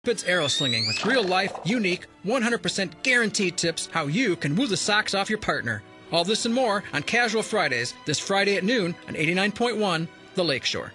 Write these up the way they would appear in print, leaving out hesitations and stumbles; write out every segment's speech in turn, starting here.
Cupid's Arrow Slinging with real-life, unique, 100% guaranteed tips how you can woo the socks off your partner. All this and more on Casual Fridays, this Friday at noon on 89.1 The Lakeshore.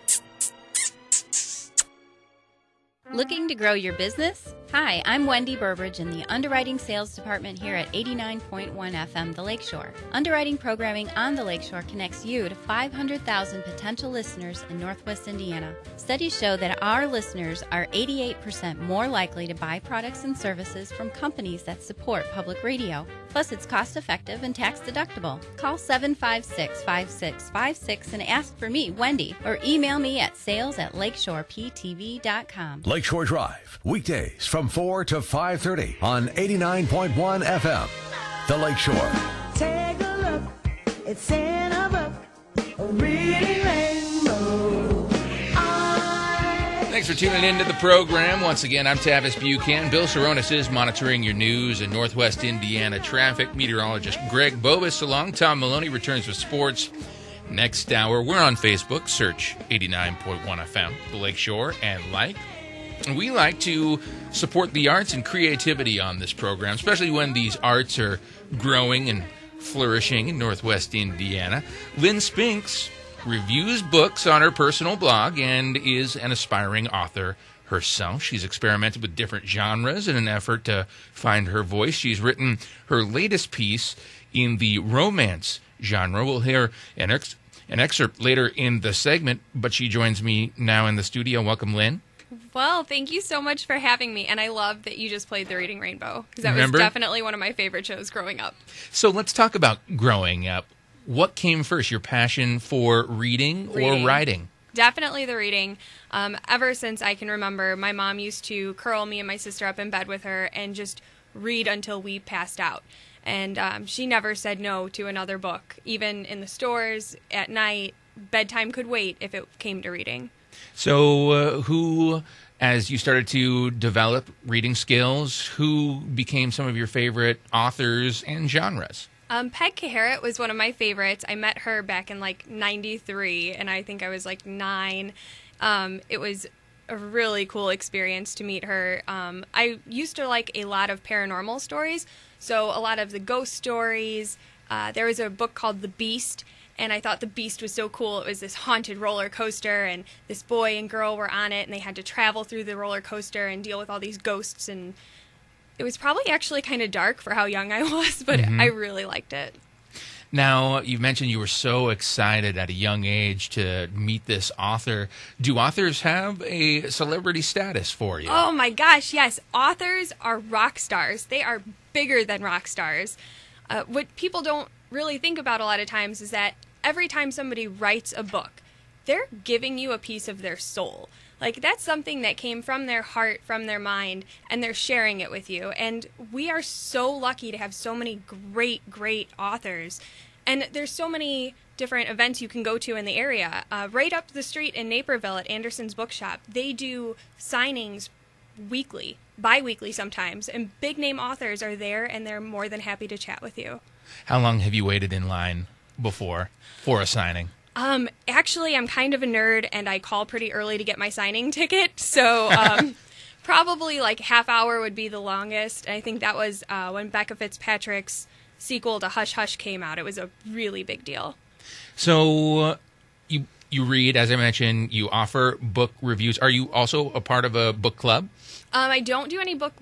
Looking to grow your business? Hi, I'm Wendy Burbridge in the Underwriting Sales Department here at 89.1 FM The Lakeshore. Underwriting programming on The Lakeshore connects you to 500,000 potential listeners in Northwest Indiana. Studies show that our listeners are 88% more likely to buy products and services from companies that support public radio. Plus, it's cost-effective and tax-deductible. Call 756-5656 and ask for me, Wendy, or email me at sales@lakeshoreptv.com. Lakeshore Drive, weekdays from 4 to 5:30 on 89.1 FM. The Lakeshore. Take a look, it's in a book, a reading rainbow. Thanks for tuning into the program. Once again, I'm Tavis Buchanan. Bill Saronis is monitoring your news and Northwest Indiana traffic. Meteorologist Greg Bobus along. Tom Maloney returns with sports next hour. We're on Facebook. Search 89.1 FM, The Lakeshore, and like. We like to support the arts and creativity on this program, especially when these arts are growing and flourishing in Northwest Indiana. Lynn Spinks reviews books on her personal blog and is an aspiring author herself. She's experimented with different genres in an effort to find her voice. She's written her latest piece in the romance genre. We'll hear an excerpt later in the segment, but she joins me now in the studio. Welcome, Lynn. Well, thank you so much for having me, and I love that you just played The Reading Rainbow, because that was definitely one of my favorite shows growing up. So let's talk about growing up. What came first, your passion for reading or writing? Definitely the reading. Ever since I can remember, my mom used to curl me and my sister up in bed with her and just read until we passed out. And she never said no to another book. Even in the stores, at night, bedtime could wait if it came to reading. So who, as you started to develop reading skills, who became some of your favorite authors and genres? Peg Garrett was one of my favorites. I met her back in like 93, and I think I was like 9. It was a really cool experience to meet her. I used to like a lot of paranormal stories, so a lot of the ghost stories. There was a book called The Beast, and I thought The Beast was so cool. It was this haunted roller coaster, and this boy and girl were on it, and they had to travel through the roller coaster and deal with all these ghosts. And it was probably actually kind of dark for how young I was, but I really liked it. Now, you mentioned you were so excited at a young age to meet this author. Do authors have a celebrity status for you? Oh my gosh, yes. Authors are rock stars. They are bigger than rock stars. What people don't really think about a lot of times is that every time somebody writes a book, they're giving you a piece of their soul. Like, that's something that came from their heart, from their mind, and they're sharing it with you. And we are so lucky to have so many great, great authors. And there's so many different events you can go to in the area. Right up the street in Naperville at Anderson's Bookshop, they do signings weekly, bi-weekly sometimes, and big-name authors are there, and they're more than happy to chat with you. How long have you waited in line before for a signing? Actually, I'm kind of a nerd, and I call pretty early to get my signing ticket, so probably like half hour would be the longest. And I think that was when Becca Fitzpatrick's sequel to Hush Hush came out. It was a really big deal. So you read, as I mentioned, you offer book reviews. Are you also a part of a book club? I don't do any book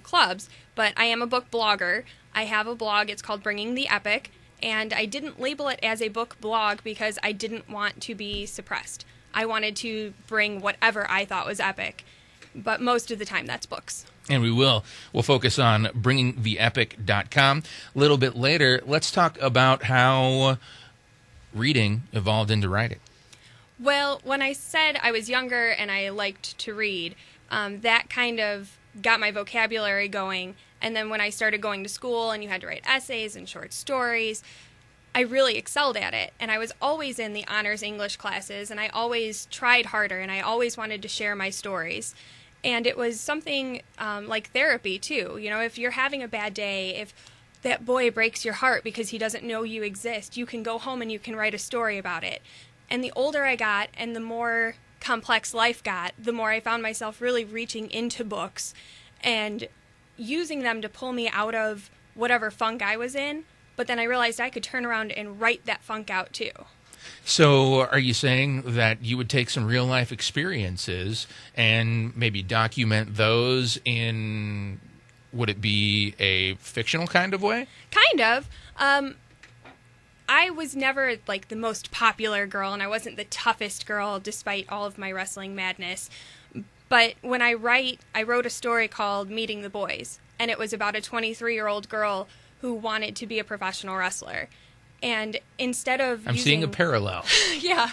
clubs, but I am a book blogger. I have a blog. It's called Bringing the Epic. And I didn't label it as a book blog because I didn't want to be suppressed. I wanted to bring whatever I thought was epic, but most of the time that's books. And we'll focus on bringingtheepic.com. A little bit later, let's talk about how reading evolved into writing. Well, when I said I was younger and I liked to read, that kind of got my vocabulary going. And then when I started going to school and you had to write essays and short stories, I really excelled at it. And I was always in the honors English classes, and I always tried harder, and I always wanted to share my stories. And it was something like therapy, too. You know, if you're having a bad day, if that boy breaks your heart because he doesn't know you exist, you can go home and you can write a story about it. And the older I got and the more complex life got, the more I found myself really reaching into books and using them to pull me out of whatever funk I was in. But then I realized I could turn around and write that funk out too. So are you saying that you would take some real-life experiences and maybe document those in, would it be a fictional kind of way? Kind of. I was never, like, the most popular girl, and I wasn't the toughest girl despite all of my wrestling madness. But when I wrote a story called Meeting the Boys, and it was about a 23-year-old girl who wanted to be a professional wrestler. And instead of seeing a parallel. Yeah.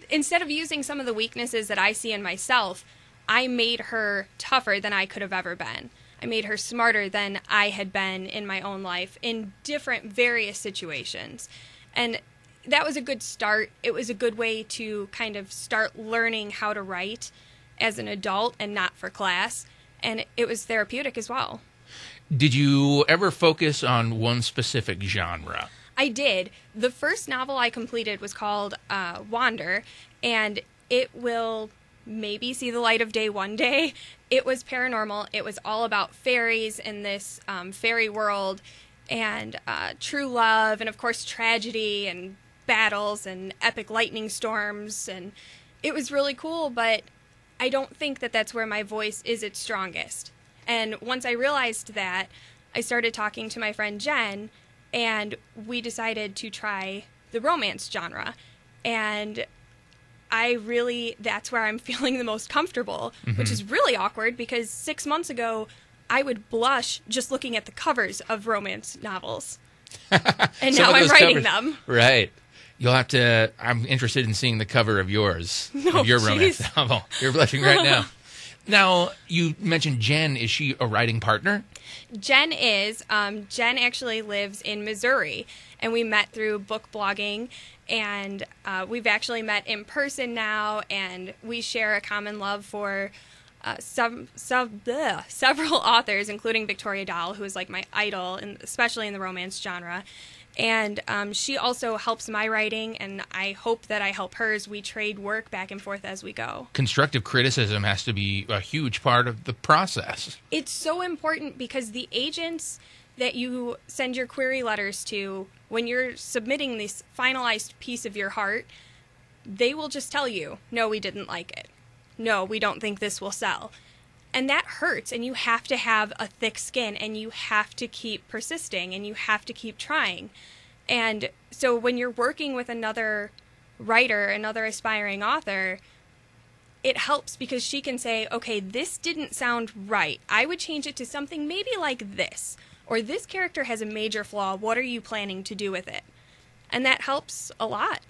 Instead of using some of the weaknesses that I see in myself, I made her tougher than I could have ever been. I made her smarter than I had been in my own life in different various situations. And that was a good start. It was a good way to kind of start learning how to write as an adult and not for class. And it was therapeutic as well. Did you ever focus on one specific genre? I did. The first novel I completed was called Wander, and it will maybe see the light of day one day. It was paranormal. It was all about fairies in this fairy world, and true love, and of course tragedy and battles and epic lightning storms, and it was really cool, but I don't think that that's where my voice is its strongest. And once I realized that, I started talking to my friend Jen, and we decided to try the romance genre. And that's where I'm feeling the most comfortable, which is really awkward because 6 months ago, I would blush just looking at the covers of romance novels. And now I'm writing them. Right. You'll have to, I'm interested in seeing the cover of yours, of your romance novel. You're blushing right now. Now, you mentioned Jen. Is she a writing partner? Jen is. Jen actually lives in Missouri, and we met through book blogging, and we've actually met in person now, and we share a common love for several authors, including Victoria Dahl, who is like my idol, especially in the romance genre. And she also helps my writing, and I hope that I help hers. We trade work back and forth as we go. Constructive criticism has to be a huge part of the process. It's so important because the agents that you send your query letters to, when you're submitting this finalized piece of your heart, they will just tell you, no, we didn't like it. No, we don't think this will sell. And that hurts, and you have to have a thick skin, and you have to keep persisting, and you have to keep trying. And so when you're working with another writer, another aspiring author, it helps because she can say, okay, this didn't sound right. I would change it to something maybe like this. Or this character has a major flaw. What are you planning to do with it? And that helps a lot.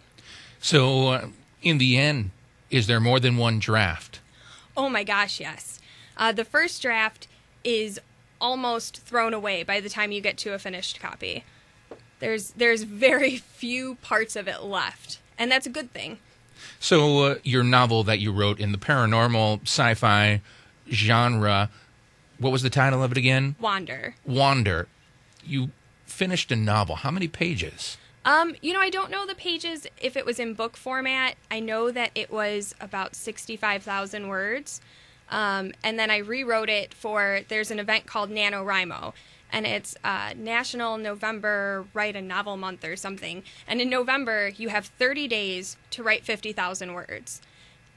So in the end, is there more than one draft? Oh my gosh, yes. The first draft is almost thrown away by the time you get to a finished copy. There's very few parts of it left, and that's a good thing. So your novel that you wrote in the paranormal sci-fi genre, what was the title of it again? Wander. Wander. You finished a novel. How many pages? I don't know the pages if it was in book format. I know that it was about 65,000 words. And then I rewrote it there's an event called NaNoWriMo, and it's National November Write a Novel Month or something. And in November, you have 30 days to write 50,000 words.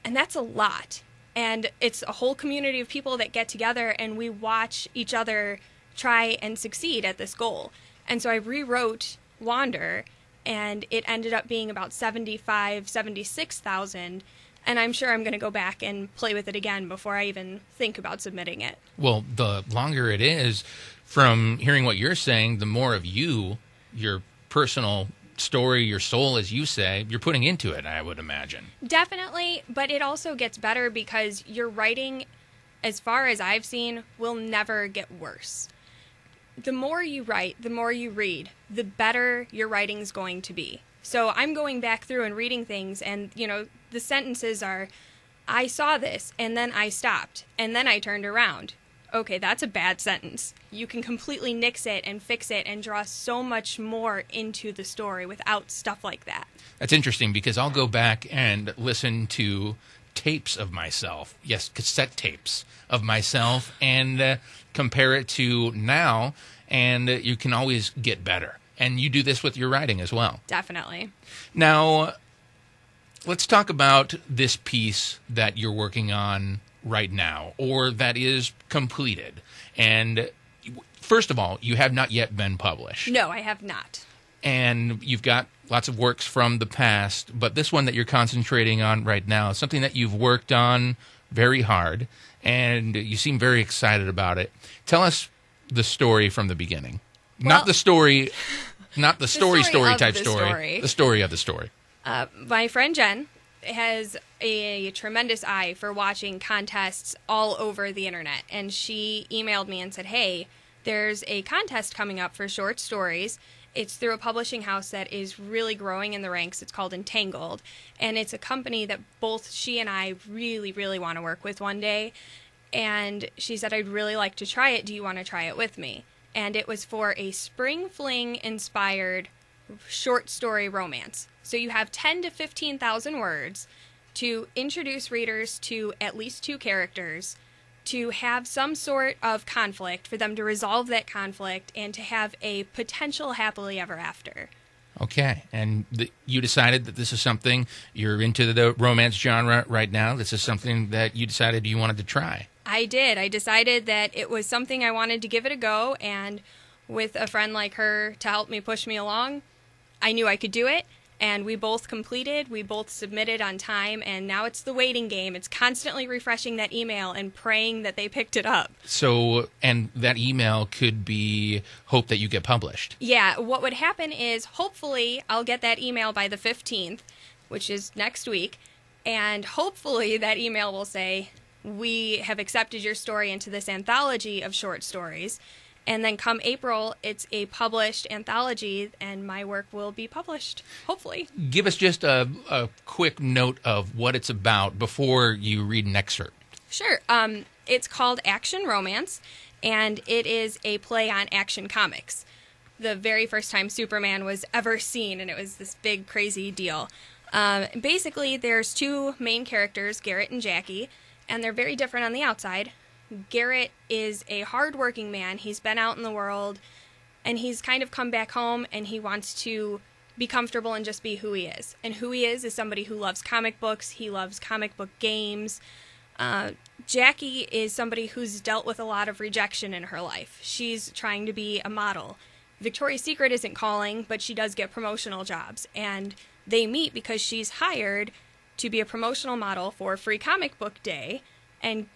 And that's a lot. And it's a whole community of people that get together, and we watch each other try and succeed at this goal. And so I rewrote Wander, and it ended up being about 76,000. And I'm sure I'm going to go back and play with it again before I even think about submitting it. Well, the longer it is, from hearing what you're saying, the more of you, your personal story, your soul, as you say, you're putting into it, I would imagine. Definitely, but it also gets better because your writing, as far as I've seen, will never get worse. The more you write, the more you read, the better your writing's going to be. So I'm going back through and reading things, and, the sentences are, I saw this, and then I stopped, and then I turned around. Okay, that's a bad sentence. You can completely nix it and fix it and draw so much more into the story without stuff like that. That's interesting because I'll go back and listen to tapes of myself, yes, cassette tapes of myself, and compare it to now, and you can always get better. And you do this with your writing as well. Definitely. Now, let's talk about this piece that you're working on right now, or that is completed. And first of all, you have not yet been published. No, I have not. And you've got lots of works from the past, but this one that you're concentrating on right now is something that you've worked on very hard, and you seem very excited about it. Tell us the story from the beginning. Well, not the story type story. The story of the story. My friend Jen has a tremendous eye for watching contests all over the internet, and she emailed me and said, hey, there's a contest coming up for short stories. It's through a publishing house that is really growing in the ranks. It's called Entangled, and it's a company that both she and I really, really want to work with one day. And she said, I'd really like to try it. Do you want to try it with me? And it was for a spring fling-inspired short story romance. So you have 10 to 15,000 words to introduce readers to at least 2 characters, to have some sort of conflict, for them to resolve that conflict, and to have a potential happily ever after. Okay, and you decided that this is something, you're into the romance genre right now, this is something that you decided you wanted to try. I did. I decided that it was something I wanted to give it a go, and with a friend like her to help me push me along, I knew I could do it, and we both completed, we both submitted on time, and now it's the waiting game. It's constantly refreshing that email and praying that they picked it up. So, and that email could be hope that you get published. Yeah, what would happen is hopefully I'll get that email by the 15th, which is next week, and hopefully that email will say, we have accepted your story into this anthology of short stories. And then come April, it's a published anthology, and my work will be published, hopefully. Give us just a quick note of what it's about before you read an excerpt. Sure. It's called Action Romance, and it is a play on Action Comics. The very first time Superman was ever seen, and it was this big, crazy deal. Basically, there's 2 main characters, Garrett and Jackie, and they're very different on the outside. Garrett is a hard-working man. He's been out in the world, and he's kind of come back home, and he wants to be comfortable and just be who he is. And who he is somebody who loves comic books. He loves comic book games. Jackie is somebody who's dealt with a lot of rejection in her life. She's trying to be a model. Victoria's Secret isn't calling, but she does get promotional jobs. And they meet because she's hired to be a promotional model for Free Comic Book Day, and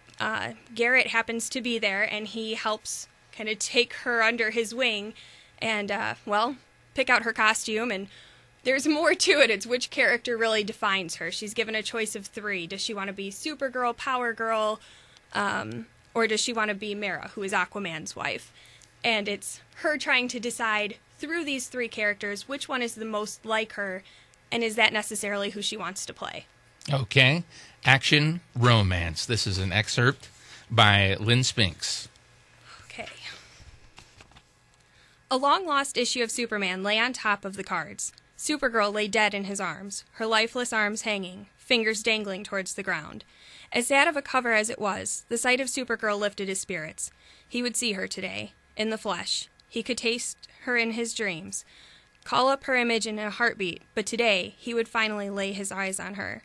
Garrett happens to be there, and he helps kind of take her under his wing and, pick out her costume, and there's more to it. It's which character really defines her. She's given a choice of 3. Does she want to be Supergirl, Power Girl, or does she want to be Mara, who is Aquaman's wife? And it's her trying to decide through these 3 characters which one is the most like her, and is that necessarily who she wants to play? Okay. Action Romance. This is an excerpt by Lynn Spinks. Okay. A long-lost issue of Superman lay on top of the cards. Supergirl lay dead in his arms, her lifeless arms hanging, fingers dangling towards the ground. As sad of a cover as it was, the sight of Supergirl lifted his spirits. He would see her today, in the flesh. He could taste her in his dreams, call up her image in a heartbeat, but today he would finally lay his eyes on her.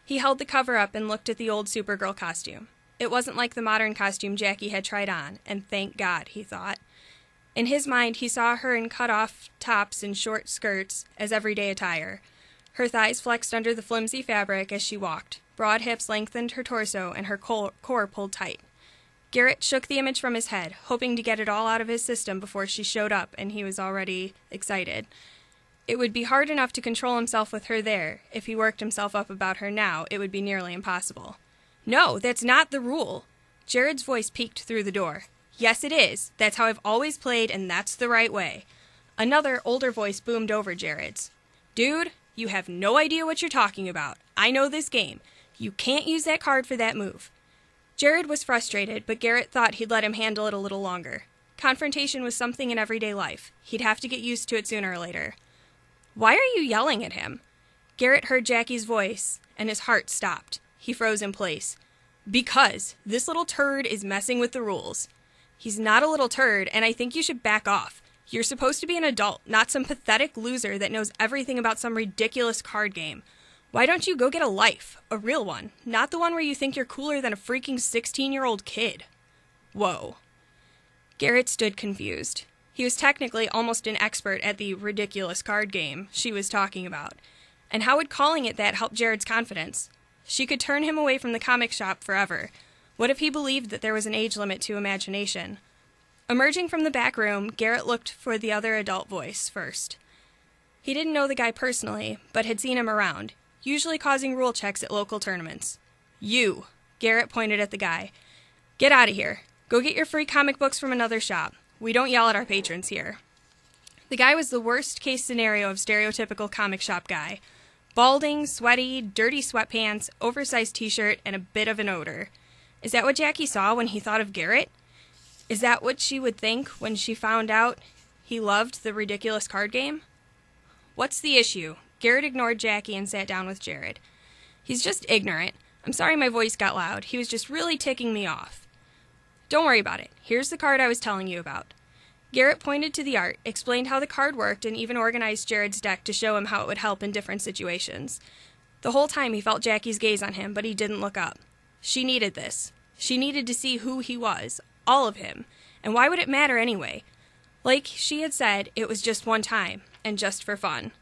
He held the cover up and looked at the old Supergirl costume. It wasn't like the modern costume Jackie had tried on, and thank God, he thought. In his mind, he saw her in cut-off tops and short skirts as everyday attire. Her thighs flexed under the flimsy fabric as she walked. Broad hips lengthened her torso, and her core pulled tight. Garrett shook the image from his head, hoping to get it all out of his system before she showed up, and he was already excited. It would be hard enough to control himself with her there. If he worked himself up about her now, it would be nearly impossible. No, that's not the rule. Jared's voice peeked through the door. Yes, it is. That's how I've always played, and that's the right way. Another, older voice boomed over Jared's. Dude, you have no idea what you're talking about. I know this game. You can't use that card for that move. Jared was frustrated, but Garrett thought he'd let him handle it a little longer. Confrontation was something in everyday life. He'd have to get used to it sooner or later. Why are you yelling at him? Garrett heard Jackie's voice, and his heart stopped. He froze in place. Because this little turd is messing with the rules. He's not a little turd, and I think you should back off. You're supposed to be an adult, not some pathetic loser that knows everything about some ridiculous card game. Why don't you go get a life, a real one, not the one where you think you're cooler than a freaking 16-year-old kid? Whoa. Garrett stood confused. He was technically almost an expert at the ridiculous card game she was talking about. And how would calling it that help Jared's confidence? She could turn him away from the comic shop forever. What if he believed that there was an age limit to imagination? Emerging from the back room, Garrett looked for the other adult voice first. He didn't know the guy personally, but had seen him around, usually causing rule checks at local tournaments. You, Garrett pointed at the guy. Get out of here. Go get your free comic books from another shop. We don't yell at our patrons here. The guy was the worst case scenario of stereotypical comic shop guy. Balding, sweaty, dirty sweatpants, oversized t-shirt, and a bit of an odor. Is that what Jackie saw when he thought of Garrett? Is that what she would think when she found out he loved the ridiculous card game? What's the issue? Garrett ignored Jackie and sat down with Jared. He's just ignorant. I'm sorry my voice got loud. He was just really ticking me off. Don't worry about it. Here's the card I was telling you about. Garrett pointed to the art, explained how the card worked, and even organized Jared's deck to show him how it would help in different situations. The whole time he felt Jackie's gaze on him, but he didn't look up. She needed this. She needed to see who he was, all of him, and why would it matter anyway? Like she had said, it was just one time, and just for fun.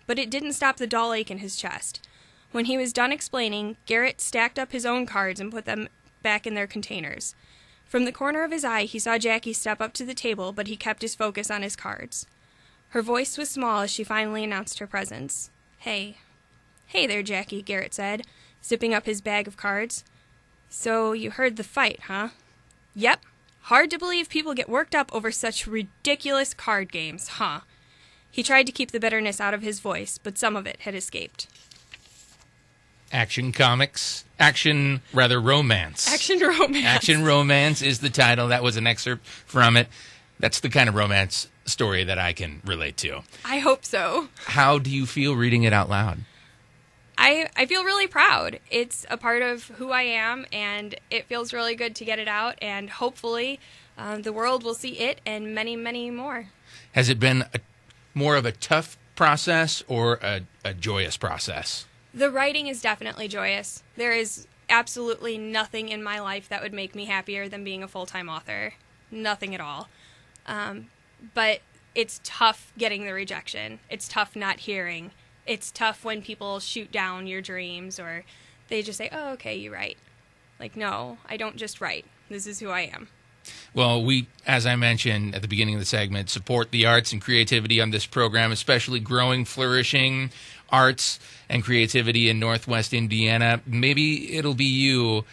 But it didn't stop the dull ache in his chest. When he was done explaining, Garrett stacked up his own cards and put them back in their containers. From the corner of his eye, he saw Jackie step up to the table, but he kept his focus on his cards. Her voice was small as she finally announced her presence. Hey. Hey there, Jackie, Garrett said, zipping up his bag of cards. So you heard the fight, huh? Yep. Hard to believe people get worked up over such ridiculous card games, huh? He tried to keep the bitterness out of his voice, but some of it had escaped. Action romance. Action romance. Action romance is the title. That was an excerpt from it. That's the kind of romance story that I can relate to. I hope so. How do you feel reading it out loud? I feel really proud. It's a part of who I am, and it feels really good to get it out, and hopefully the world will see it and many, many more. Has it been more of a tough process or a joyous process? The writing is definitely joyous. There is absolutely nothing in my life that would make me happier than being a full-time author. Nothing at all. But it's tough getting the rejection. It's tough not hearing. It's tough when people shoot down your dreams or they just say, oh, okay, you write. Like, no, I don't just write. This is who I am. Well, we, as I mentioned at the beginning of the segment, support the arts and creativity on this program, especially growing, flourishing arts and creativity in Northwest Indiana. Maybe it'll be you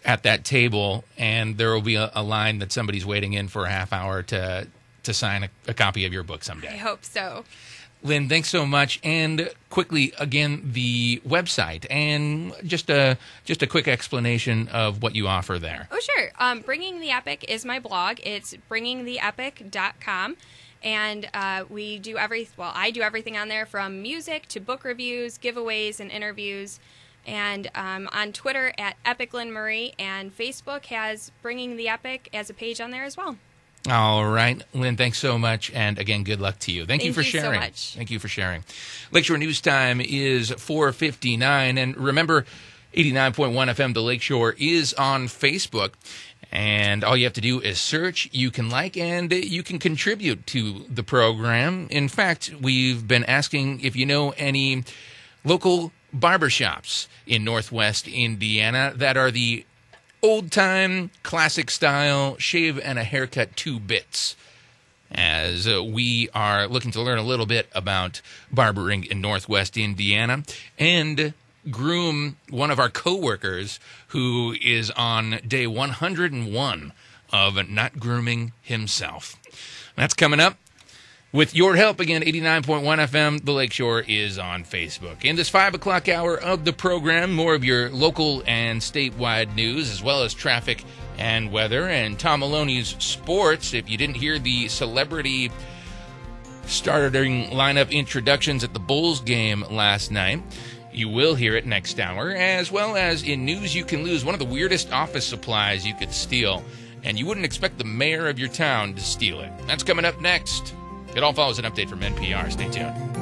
at that table, and there will be a line that somebody's waiting in for a half hour to sign a copy of your book someday. I hope so. Lynn, thanks so much. And quickly, again, the website and just a quick explanation of what you offer there. Oh, sure. Bringing the Epic is my blog. It's bringingtheepic.com. And I do everything on there from music to book reviews, giveaways, and interviews. And on Twitter at Epic Lynn Marie, and Facebook has Bringing the Epic as a page on there as well. All right. Lynn, thanks so much. And again, good luck to you. Thank you for sharing. So much. Thank you for sharing. Lakeshore News Time is 4:59. And remember, 89.1 FM, The Lakeshore is on Facebook. And all you have to do is search, you can like, and you can contribute to the program. In fact, we've been asking if you know any local barbershops in Northwest Indiana that are the old-time, classic-style, shave and a haircut 2 bits, as we are looking to learn a little bit about barbering in Northwest Indiana and groom one of our coworkers who is on day 101 of not grooming himself. That's coming up. With your help, again, 89.1 FM, The Lakeshore is on Facebook. In this 5 o'clock hour of the program, more of your local and statewide news, as well as traffic and weather, and Tom Maloney's sports. If you didn't hear the celebrity starting lineup introductions at the Bulls game last night, You will hear it next hour, as well as in News You Can Lose, one of the weirdest office supplies you could steal, and you wouldn't expect the mayor of your town to steal it. That's coming up next. It all follows an update from NPR. Stay tuned.